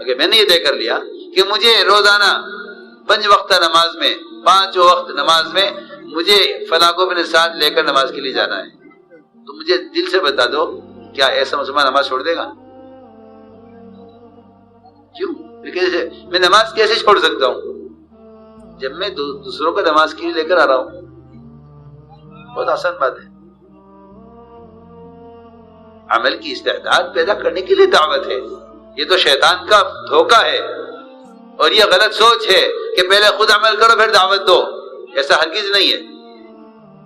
اگر میں نے یہ طے کر لیا کہ مجھے روزانہ 5 وقت نماز میں 5 وقت نماز میں مجھے فلاں کو اپنے ساتھ لے کر نماز کے لیے جانا ہے، تو مجھے دل سے بتا دو کیا ایسا مسلمان نماز چھوڑ دے گا؟ کیوں؟ میں نماز کیسے چھوڑ سکتا ہوں جب میں دوسروں کو نماز کے لیے لے کر آ رہا ہوں؟ بہت آسان بات ہے. عمل کی استعداد پیدا کرنے کے لیے دعوت ہے. یہ تو شیطان کا دھوکہ ہے اور یہ غلط سوچ ہے کہ پہلے خود عمل کرو پھر دعوت دو. ایسا ہرگز نہیں ہے.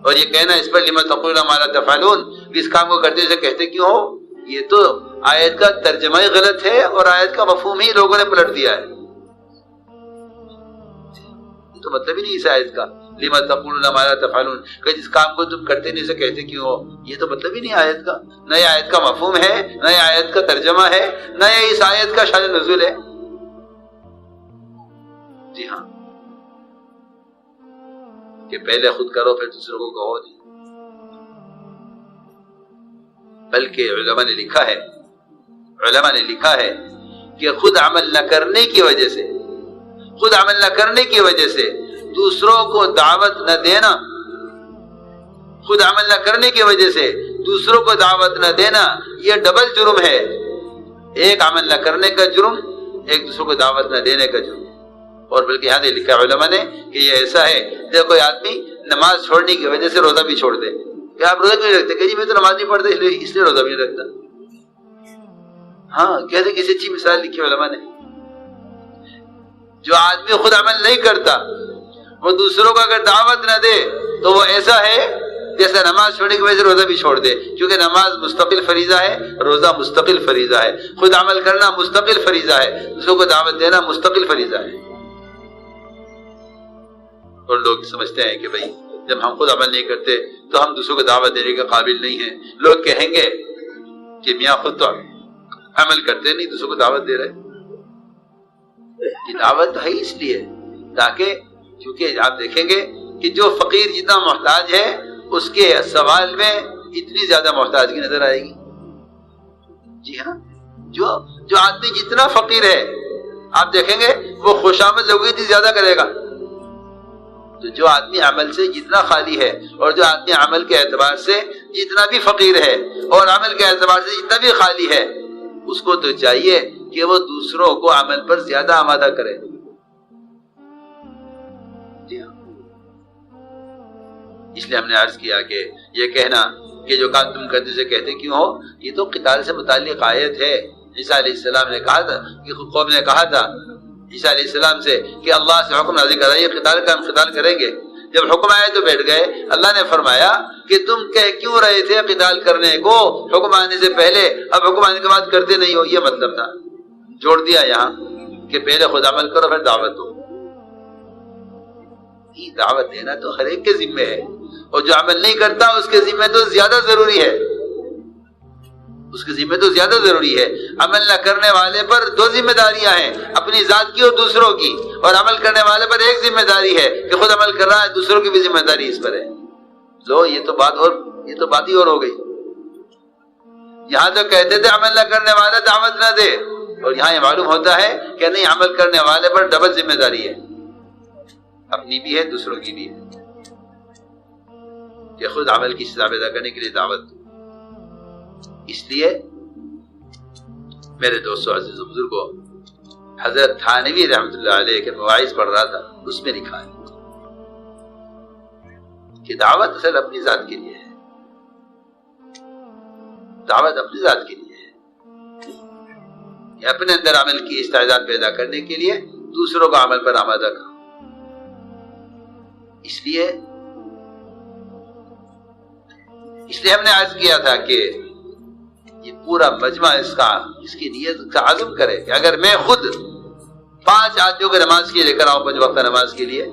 اور یہ کہنا اس پر لما تقولون ما لا تفعلون، اس کام کو کرتے سے کہتے کیوں ہو، یہ تو آیت کا ترجمہ ہی غلط ہے اور آیت کا مفہوم ہی لوگوں نے پلٹ دیا ہے. یہ تو مطلب ہی نہیں اس آیت کا لما تقولون ما لا تفعلون، کہ جس کام کو تم کرتے نہیں سے کہتے کیوں ہو، یہ تو مطلب ہی نہیں آیت کا. نہ آیت کا مفہوم ہے، نہ آیت کا ترجمہ ہے، نہ اس آیت کا شان نزول ہے. جی ہاں، کہ پہلے خود کرو پھر دوسروں کو کہو نہیں. بلکہ علماء نے لکھا ہے کہ خود عمل نہ کرنے کی وجہ سے دوسروں کو دعوت نہ دینا، خود عمل نہ کرنے کی وجہ سے دوسروں کو دعوت نہ دینا یہ ڈبل جرم ہے. ایک عمل نہ کرنے کا جرم، ایک دوسروں کو دعوت نہ دینے کا جرم. اور بلکہ یہاں نے لکھا علماء نے کہ یہ ایسا ہے کہ کوئی آدمی نماز چھوڑنے کی وجہ سے روزہ بھی چھوڑ دے. کہ آپ روزہ کیوں نہیں رکھتے؟ کہ جی میں تو نماز نہیں پڑھتا اس لیے روزہ بھی نہیں رکھتا. ہاں کہتے کسی اچھی مثال لکھی علماء نے. جو آدمی خود عمل نہیں کرتا وہ دوسروں کو اگر دعوت نہ دے تو وہ ایسا ہے جیسے نماز چھوڑنے کی وجہ سے روزہ بھی چھوڑ دے. کیونکہ نماز مستقل فریضہ ہے، روزہ مستقل فریضہ ہے. خود عمل کرنا مستقل فریضہ ہے، دوسروں کو دعوت دینا مستقل فریضہ ہے. اور لوگ سمجھتے ہیں کہ بھائی جب ہم خود عمل نہیں کرتے تو ہم دوسروں کو دعوت دینے کے قابل نہیں ہیں. لوگ کہیں گے کہ میاں خود تو عمل کرتے نہیں، دوسروں کو دعوت دے رہے. کہ دعوت ہے اس لیے تاکہ، کیونکہ آپ دیکھیں گے کہ جو فقیر جتنا محتاج ہے اس کے سوال میں اتنی زیادہ محتاجگی نظر آئے گی. جی ہاں، جو آدمی جتنا فقیر ہے آپ دیکھیں گے وہ خوشامد لوگوں کی زیادہ کرے گا. تو جو آدمی عمل سے جتنا خالی ہے اور جو آدمی عمل کے اعتبار سے جتنا بھی فقیر ہے اور عمل کے اعتبار سے جتنا بھی خالی ہے، اس کو تو چاہیے کہ وہ دوسروں کو عمل پر زیادہ آمادہ کرے. جی ہاں، اس لیے ہم نے عرض کیا کہ یہ کہنا کہ جو کام تم کرتے سے کہتے کیوں ہو، یہ تو قتال سے متعلق آیت ہے. عیسیٰ علیہ السلام نے کہا تھا کہ قوم نے کہا تھا عیسیٰ علیہ السلام سے کہ اللہ سے حکم نازل کرا یہ قتال کا، ہم قتال کریں گے. جب حکم آئے تو بیٹھ گئے. اللہ نے فرمایا کہ تم کہہ کیوں رہے تھے قتال کرنے کو حکم آنے سے پہلے، اب حکم آنے کے بعد کرتے نہیں ہو. یہ مطلب تھا، جوڑ دیا یہاں کہ پہلے خود عمل کرو پھر دعوت دو. دعوت دینا تو ہر ایک کے ذمے ہے، اور جو عمل نہیں کرتا اس کے ذمے تو زیادہ ضروری ہے. اس کے ذمہ تو زیادہ ضروری ہے. عمل نہ کرنے والے پر 2 ذمہ داریاں ہیں، اپنی ذات کی اور دوسروں کی. اور عمل کرنے والے پر 1 ذمہ داری ہے کہ خود عمل کر رہا ہے، دوسروں کی بھی ذمہ داری اس پر ہے. لو یہ تو بات ہی اور ہو گئی. یہاں تو کہتے تھے عمل نہ کرنے والا دعوت نہ دے، اور یہاں یہ معلوم ہوتا ہے کہ نہیں، عمل کرنے والے پر ڈبل ذمہ داری ہے، اپنی بھی ہے دوسروں کی بھی ہے. کہ خود عمل کی سزا پیدا کرنے کے لیے دعوت دو. اس لیے میرے دوستو عزیز و بزرگوں، حضرت تھانوی رحمۃ اللہ علیہ کے مواعظ پڑھ رہا تھا، اس میں لکھا ہے کہ دعوت اصل اپنی ذات کے لیے ہے. دعوت اپنی ذات کے لیے ہے، یہ اپنے اندر عمل کی استعداد پیدا کرنے کے لیے دوسروں کا عمل پر آمادہ کرو. اس لیے ہم نے عرض کیا تھا کہ یہ پورا مجمع اس کی نیت کا عزم کرے کہ اگر میں خود 5 آدمیوں کو نماز کے لیے لے کر آؤں 5 وقت نماز کے لیے،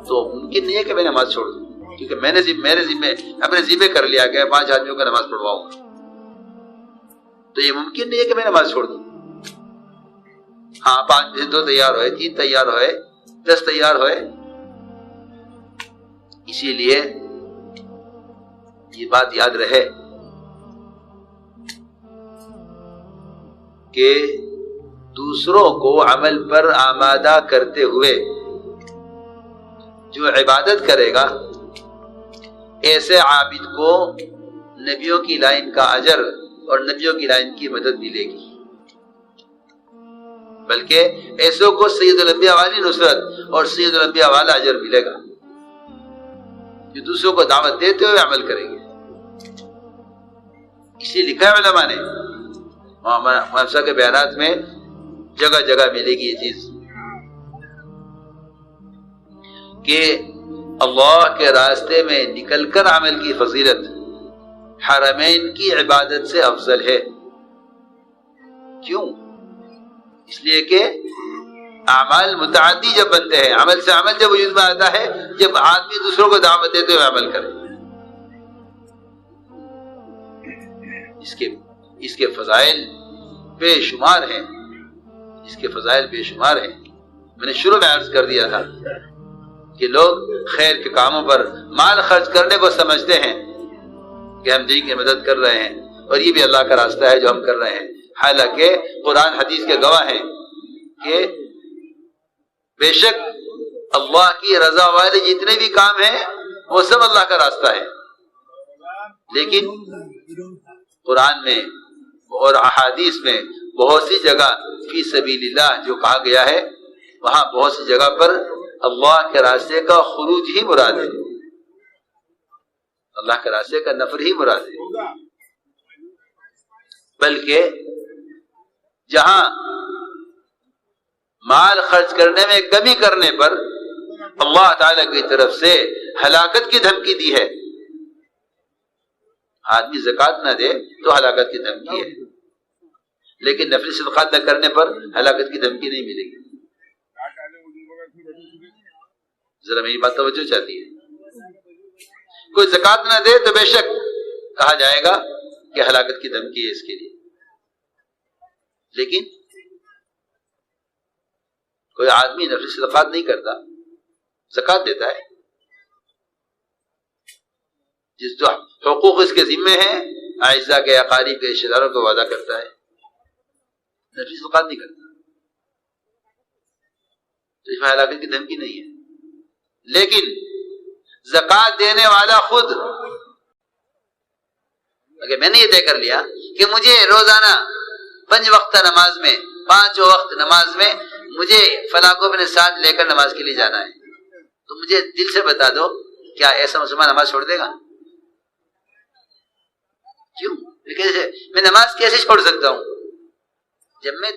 تو ممکن نہیں ہے کہ میں نماز چھوڑ دوں، کیونکہ میں نے اپنے ذمہ کر لیا کہ 5 آدمیوں کو نماز پڑھواؤں. تو یہ ممکن نہیں ہے کہ میں نماز چھوڑ دوں. ہاں 5 میں سے 2 تیار ہوئے، 3 تیار ہوئے، 10 تیار ہوئے. اسی لیے یہ بات یاد رہے کہ دوسروں کو عمل پر آمادہ کرتے ہوئے جو عبادت کرے گا ایسے عابد کو نبیوں کی لائن کا اجر اور نبیوں کی لائن کی مدد ملے گی، بلکہ ایسوں کو سید الانبیاء والی نصرت اور سید الانبیاء والا اجر ملے گا جو دوسروں کو دعوت دیتے ہوئے عمل کریں گے۔ اسی لکھا ہے علماء نے، محمد صاحب کے بیانات میں جگہ جگہ ملے گی یہ چیز کہ اللہ کے راستے میں نکل کر عمل کی فضیلت حرمین کی عبادت سے افضل ہے۔ کیوں؟ اس لیے کہ اعمال متعدی جب بنتے ہیں، عمل سے عمل جب وجود میں آتا ہے جب آدمی دوسروں کو دعوت دیتے ہوئے عمل کرے، اس کے فضائل بے شمار ہیں، اس کے فضائل بے شمار ہیں۔ میں نے شروع میں عرض کر دیا تھا کہ لوگ خیر کے کاموں پر مال خرچ کرنے کو سمجھتے ہیں کہ ہم دین کی مدد کر رہے ہیں اور یہ بھی اللہ کا راستہ ہے جو ہم کر رہے ہیں، حالانکہ قرآن حدیث کے گواہ ہیں کہ بے شک اللہ کی رضا والے جتنے بھی کام ہیں وہ سب اللہ کا راستہ ہے، لیکن قرآن میں اور احادیث میں بہت سی جگہ فی سبیل اللہ جو کہا گیا ہے وہاں بہت سی جگہ پر اللہ کے راستے کا خروج ہی مراد ہے، اللہ کے راستے کا نفر ہی مراد ہے، بلکہ جہاں مال خرچ کرنے میں کمی کرنے پر اللہ تعالی کی طرف سے ہلاکت کی دھمکی دی ہے، آدمی زکوٰۃ نہ دے تو ہلاکت کی دھمکی ہے، لیکن نفلی صدقات نہ کرنے پر ہلاکت کی دھمکی نہیں ملے گی۔ ذرا میری بات توجہ چاہتی ہے، کوئی زکوٰۃ نہ دے تو بے شک کہا جائے گا کہ ہلاکت کی دھمکی ہے اس کے لیے، لیکن کوئی آدمی نفلی صدقات نہیں کرتا، زکوٰۃ دیتا ہے، جس جو حقوق اس کے ذمے ہیں اعزاء کے اقارب کے رشتہ داروں کو وعدہ کرتا ہے، نفلی صدقات نہیں کرتا، تو اس میں ہلاکت کی دھمکی نہیں ہے۔ لیکن زکوٰۃ دینے والا خود اگر میں نے یہ طے کر لیا کہ مجھے روزانہ 5 وقت نماز میں 5 وقت نماز میں مجھے فلاں کو اپنے ساتھ لے کر نماز کے لیے جانا ہے، تو مجھے دل سے بتا دو کیا ایسا مسلمان نماز چھوڑ دے گا؟ کیوں؟ میں نماز کیسے چھوڑ سکتا ہوں جب میں